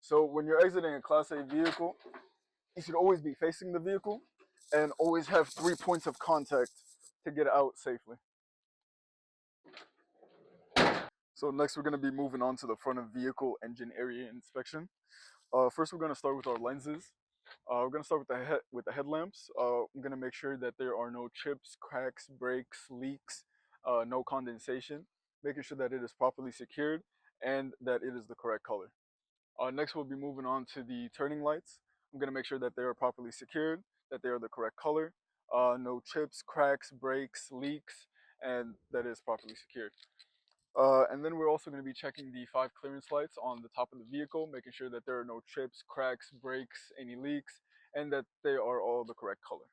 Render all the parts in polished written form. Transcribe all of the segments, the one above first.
So when you're exiting a Class A vehicle, you should always be facing the vehicle and always have 3 points of contact to get out safely. So next we're going to be moving on to the front of vehicle engine area inspection. First we're going to start with our lenses. We're going to start with the headlamps. I'm going to make sure that there are no chips, cracks, breaks, leaks, no condensation, making sure that it is properly secured and that it is the correct color. Next we'll be moving on to the turning lights. I'm going to make sure that they are properly secured, that they are the correct color, no chips, cracks, breaks, leaks, and that it is properly secured. And then we're also going to be checking the 5 clearance lights on the top of the vehicle, making sure that there are no chips, cracks, breaks, any leaks, and that they are all the correct color.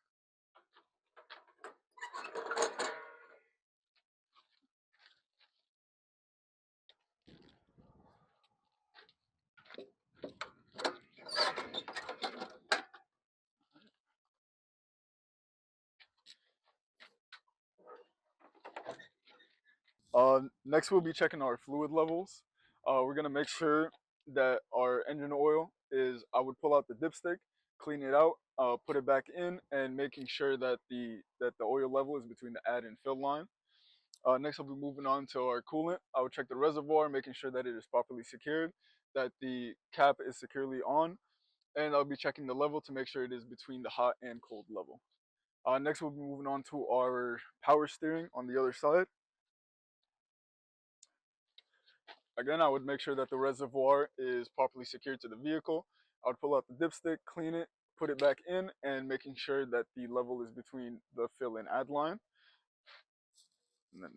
Next we'll be checking our fluid levels. We're going to make sure that our engine oil is, I would pull out the dipstick, clean it out, put it back in, and making sure that the oil level is between the add and fill line. Next I'll be moving on to our coolant. I will check the reservoir, making sure that it is properly secured, that the cap is securely on, and I'll be checking the level to make sure it is between the hot and cold level. Next we'll be moving on to our power steering on the other side. Again, I would make sure that the reservoir is properly secured to the vehicle. I would pull out the dipstick, clean it, put it back in, and making sure that the level is between the fill and add line. And then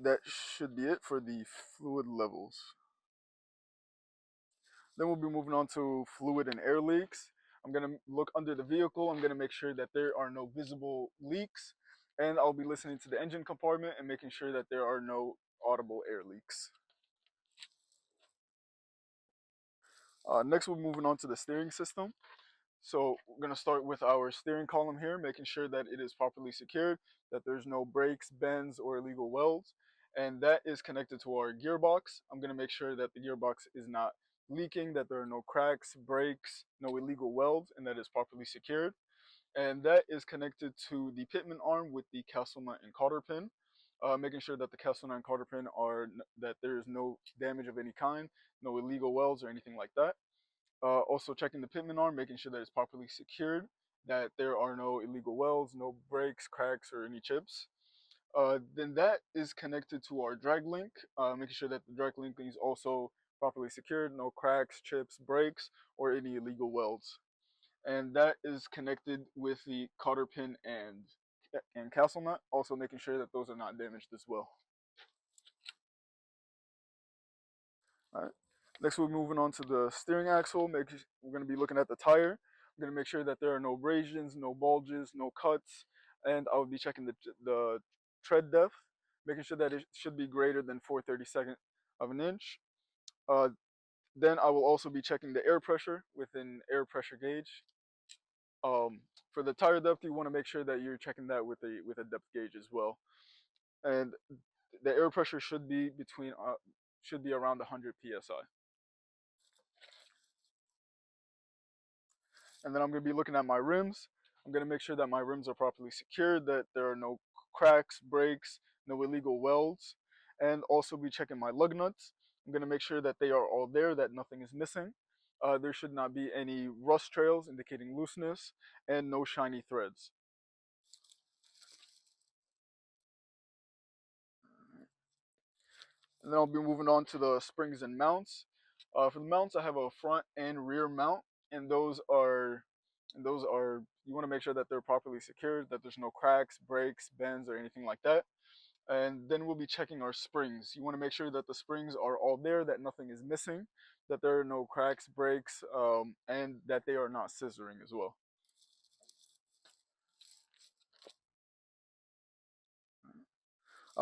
that should be it for the fluid levels. Then we'll be moving on to fluid and air leaks. I'm going to look under the vehicle. I'm going to make sure that there are no visible leaks. And I'll be listening to the engine compartment and making sure that there are no audible air leaks. Next, we're moving on to the steering system. So we're going to start with our steering column here, making sure that it is properly secured, that there's no breaks, bends, or illegal welds. And that is connected to our gearbox. I'm going to make sure that the gearbox is not leaking, that there are no cracks, breaks, no illegal welds, and that is properly secured. And that is connected to the pitman arm with the castle nut and cotter pin, making sure that the castle nut and cotter pin that there is no damage of any kind, no illegal welds or anything like that. Also checking the pitman arm, making sure that it's properly secured, that there are no illegal welds, no breaks, cracks, or any chips. Then that is connected to our drag link, making sure that the drag link is also properly secured, no cracks, chips, breaks, or any illegal welds. And that is connected with the cotter pin and castle nut, also making sure that those are not damaged as well. All right. Next, we're moving on to the steering axle. We're going to be looking at the tire. I'm going to make sure that there are no abrasions, no bulges, no cuts, and I'll be checking the tread depth, making sure that it should be greater than 4/32 of an inch. Then I will also be checking the air pressure with an air pressure gauge. For the tire depth, you want to make sure that you're checking that with a depth gauge as well. And the air pressure should be around 100 psi. And then I'm going to be looking at my rims. I'm going to make sure that my rims are properly secured, that there are no cracks, breaks, no illegal welds, and also be checking my lug nuts. I'm going to make sure that they are all there, that nothing is missing. There should not be any rust trails indicating looseness, and no shiny threads. And then I'll be moving on to the springs and mounts. For the mounts, I have a front and rear mount, and those are you want to make sure that they're properly secured, that there's no cracks, breaks, bends, or anything like that. And then we'll be checking our springs. You want to make sure that the springs are all there, that nothing is missing, that there are no cracks, breaks, and that they are not scissoring as well.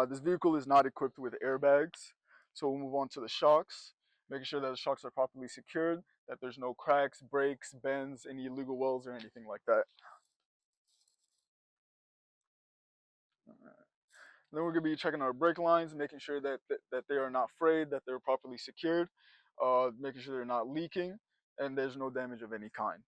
This vehicle is not equipped with airbags, so we'll move on to the shocks, making sure that the shocks are properly secured, that there's no cracks, breaks, bends, any illegal welds, or anything like that. Then we're going to be checking our brake lines, making sure that they are not frayed, that they're properly secured. making sure they're not leaking and there's no damage of any kind.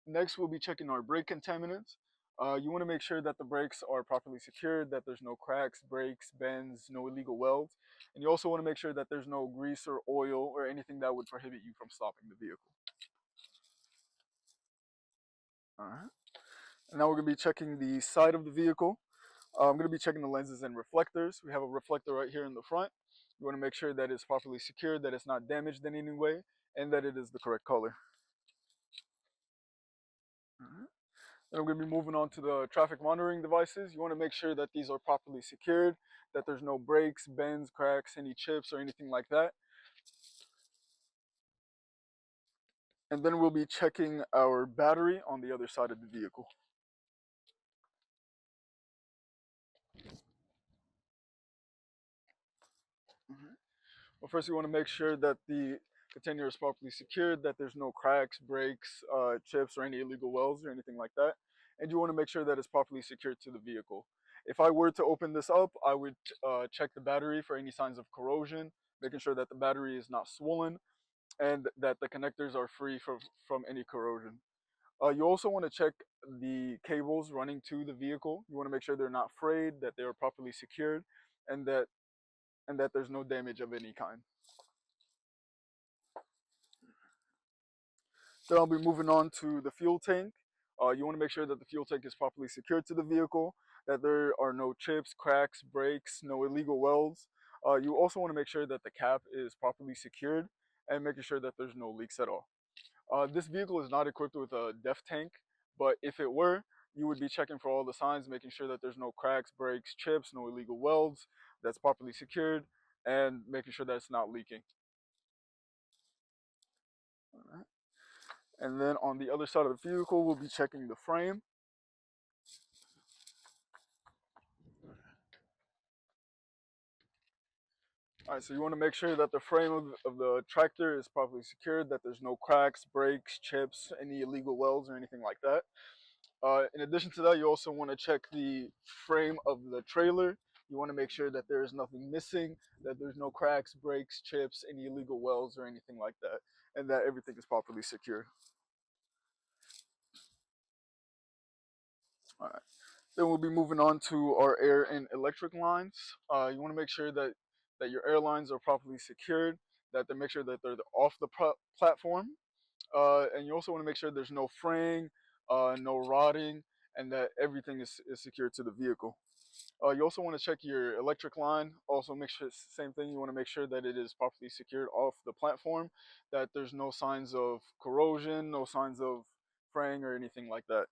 Next, we'll be checking our brake contaminants. You want to make sure that the brakes are properly secured, that there's no cracks, breaks, bends, no illegal welds. And you also want to make sure that there's no grease or oil or anything that would prohibit you from stopping the vehicle. All right. And now we're going to be checking the side of the vehicle. I'm going to be checking the lenses and reflectors. We have a reflector right here in the front. You want to make sure that it's properly secured, that it's not damaged in any way, and that it is the correct color. Then I'm going to be moving on to the traffic monitoring devices. You want to make sure that these are properly secured, that there's no breaks, bends, cracks, any chips, or anything like that. And then we'll be checking our battery on the other side of the vehicle. Well, first you want to make sure that the container is properly secured, that there's no cracks, breaks, chips, or any illegal welds or anything like that. And you want to make sure that it's properly secured to the vehicle. If I were to open this up, I would check the battery for any signs of corrosion, making sure that the battery is not swollen and that the connectors are free from any corrosion. You also want to check the cables running to the vehicle. You want to make sure they're not frayed, that they are properly secured, and that there's no damage of any kind. Then I'll be moving on to the fuel tank. You want to make sure that the fuel tank is properly secured to the vehicle, that there are no chips, cracks, breaks, no illegal welds. You also want to make sure that the cap is properly secured and making sure that there's no leaks at all. This vehicle is not equipped with a DEF tank, but if it were, you would be checking for all the signs, making sure that there's no cracks, breaks, chips, no illegal welds, that's properly secured, and making sure that it's not leaking. All right. And then on the other side of the vehicle, we'll be checking the frame. All right, so you want to make sure that the frame of the tractor is properly secured, that there's no cracks, breaks, chips, any illegal welds or anything like that. In addition to that, you also want to check the frame of the trailer. You want to make sure that there is nothing missing, that there's no cracks, breaks, chips, any illegal welds or anything like that, and that everything is properly secured. All right. Then we'll be moving on to our air and electric lines. You want to make sure that your air lines are properly secured, that they make sure that they're off the platform, and you also want to make sure there's no fraying, no rotting, and that everything is secured to the vehicle. You also want to check your electric line. Also make sure it's the same thing. You want to make sure that it is properly secured off the platform, that there's no signs of corrosion, no signs of fraying or anything like that.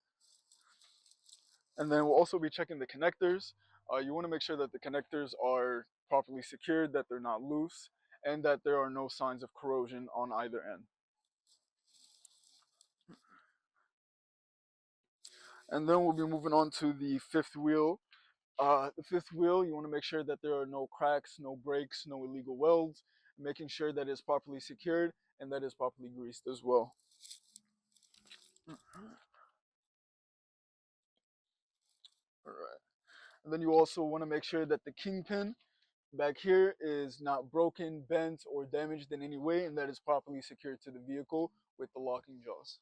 And then we'll also be checking the connectors. You want to make sure that the connectors are properly secured, that they're not loose, and that there are no signs of corrosion on either end. And then we'll be moving on to the fifth wheel. The fifth wheel, you want to make sure that there are no cracks, no breaks, no illegal welds, making sure that it's properly secured and that it's properly greased as well. All right. And then you also want to make sure that the kingpin back here is not broken, bent, or damaged in any way, and that is properly secured to the vehicle with the locking jaws.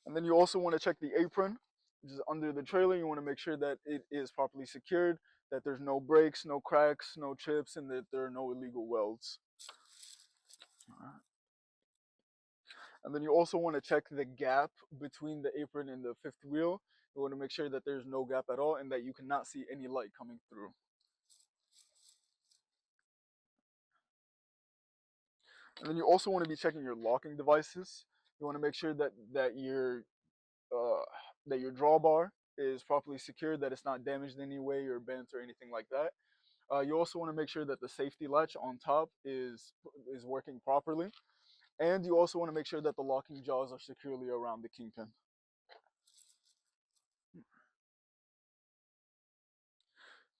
And then you also want to check the apron, which is under the trailer. You want to make sure that it is properly secured, that there's no breaks, no cracks, no chips, and that there are no illegal welds. And then you also want to check the gap between the apron and the fifth wheel. You want to make sure that there's no gap at all and that you cannot see any light coming through. And then you also want to be checking your locking devices. You want to make sure that your drawbar is properly secured, that it's not damaged in any way or bent or anything like that. You also want to make sure that the safety latch on top is working properly. And you also want to make sure that the locking jaws are securely around the kingpin.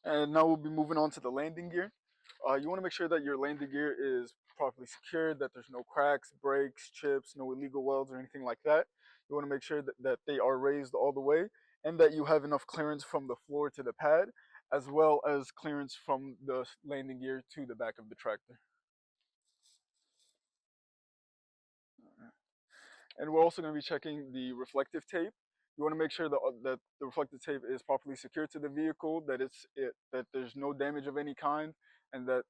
And now we'll be moving on to the landing gear. You want to make sure that your landing gear is properly secured, that there's no cracks, breaks, chips, no illegal welds or anything like that. You want to make sure that they are raised all the way and that you have enough clearance from the floor to the pad as well as clearance from the landing gear to the back of the tractor. And we're also going to be checking the reflective tape. You want to make sure that the reflective tape is properly secured to the vehicle, that there's no damage of any kind, and that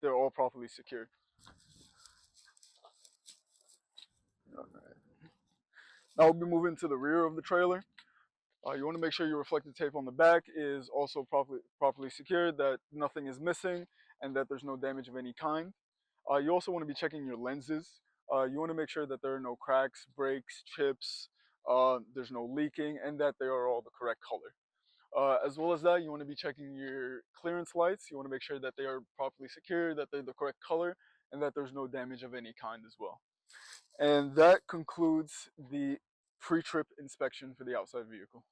they're all properly secured. Now we'll be moving to the rear of the trailer. You want to make sure your reflective tape on the back is also properly secured, that nothing is missing, and that there's no damage of any kind. You also want to be checking your lenses. You want to make sure that there are no cracks, breaks, chips, there's no leaking, and that they are all the correct color. As well as that, you want to be checking your clearance lights. You want to make sure that they are properly secured, that they're the correct color, and that there's no damage of any kind as well. And that concludes the pre-trip inspection for the outside vehicle.